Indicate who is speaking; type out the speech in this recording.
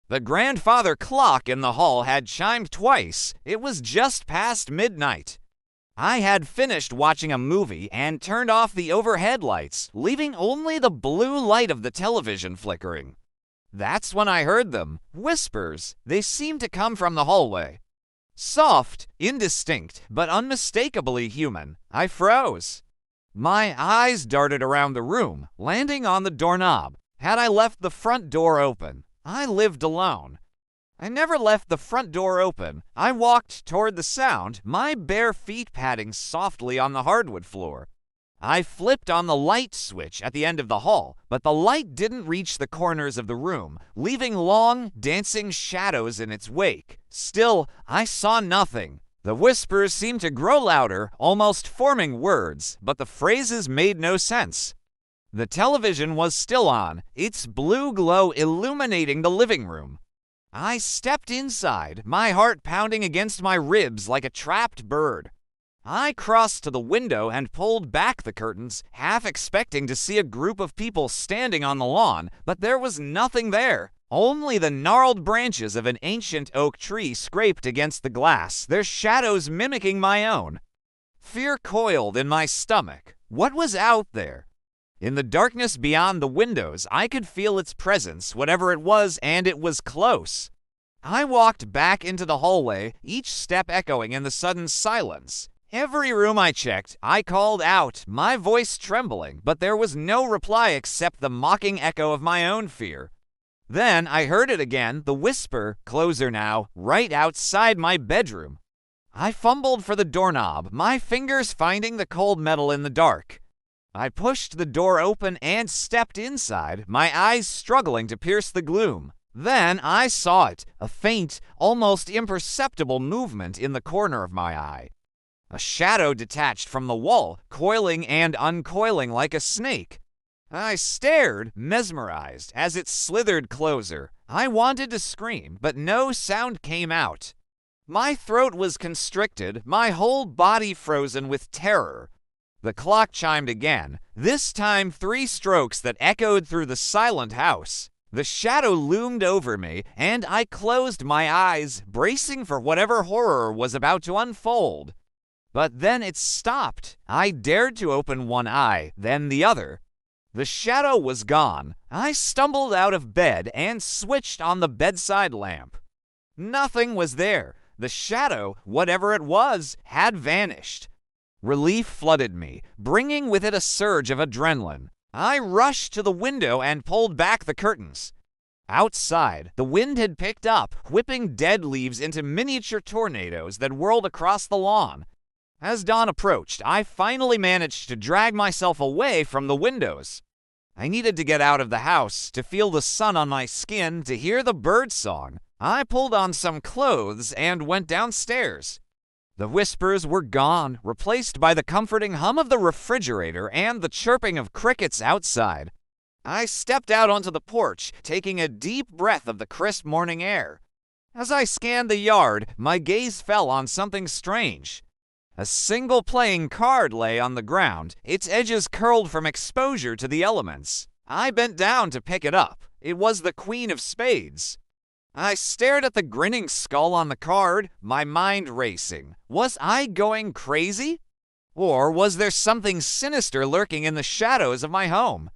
Speaker 1: The grandfather clock in the hall had chimed twice. It was just past midnight. I had finished watching a movie and turned off the overhead lights, leaving only the blue light of the television flickering. That's when I heard them. Whispers. They seemed to come from the hallway. Soft, indistinct, but unmistakably human. I froze. My eyes darted around the room, landing on the doorknob. Had I left the front door open? I lived alone. I never left the front door open. I walked toward the sound, my bare feet padding softly on the hardwood floor. I flipped on the light switch at the end of the hall, but the light didn't reach the corners of the room, leaving long, dancing shadows in its wake. Still, I saw nothing. The whispers seemed to grow louder, almost forming words, but the phrases made no sense. The television was still on, its blue glow illuminating the living room. I stepped inside, my heart pounding against my ribs like a trapped bird. I crossed to the window and pulled back the curtains, half expecting to see a group of people standing on the lawn, but there was nothing there. Only the gnarled branches of an ancient oak tree scraped against the glass, their shadows mimicking my own. Fear coiled in my stomach. What was out there? In the darkness beyond the windows, I could feel its presence, whatever it was, and it was close. I walked back into the hallway, each step echoing in the sudden silence. Every room I checked, I called out, my voice trembling, but there was no reply except the mocking echo of my own fear. Then I heard it again, the whisper, closer now, right outside my bedroom. I fumbled for the doorknob, my fingers finding the cold metal in the dark. I pushed the door open and stepped inside, my eyes struggling to pierce the gloom. Then I saw it, a faint, almost imperceptible movement in the corner of my eye. A shadow detached from the wall, coiling and uncoiling like a snake. I stared, mesmerized, as it slithered closer. I wanted to scream, but no sound came out. My throat was constricted, my whole body frozen with terror. The clock chimed again, this time 3 strokes that echoed through the silent house. The shadow loomed over me, and I closed my eyes, bracing for whatever horror was about to unfold. But then it stopped. I dared to open one eye, then the other. The shadow was gone. I stumbled out of bed and switched on the bedside lamp. Nothing was there. The shadow, whatever it was, had vanished. Relief flooded me, bringing with it a surge of adrenaline. I rushed to the window and pulled back the curtains. Outside, the wind had picked up, whipping dead leaves into miniature tornadoes that whirled across the lawn. As dawn approached, I finally managed to drag myself away from the windows. I needed to get out of the house, to feel the sun on my skin, to hear the bird song. I pulled on some clothes and went downstairs. The whispers were gone, replaced by the comforting hum of the refrigerator and the chirping of crickets outside. I stepped out onto the porch, taking a deep breath of the crisp morning air. As I scanned the yard, my gaze fell on something strange. A single playing card lay on the ground, its edges curled from exposure to the elements. I bent down to pick it up. It was the Queen of Spades. I stared at the grinning skull on the card, my mind racing. Was I going crazy? Or was there something sinister lurking in the shadows of my home?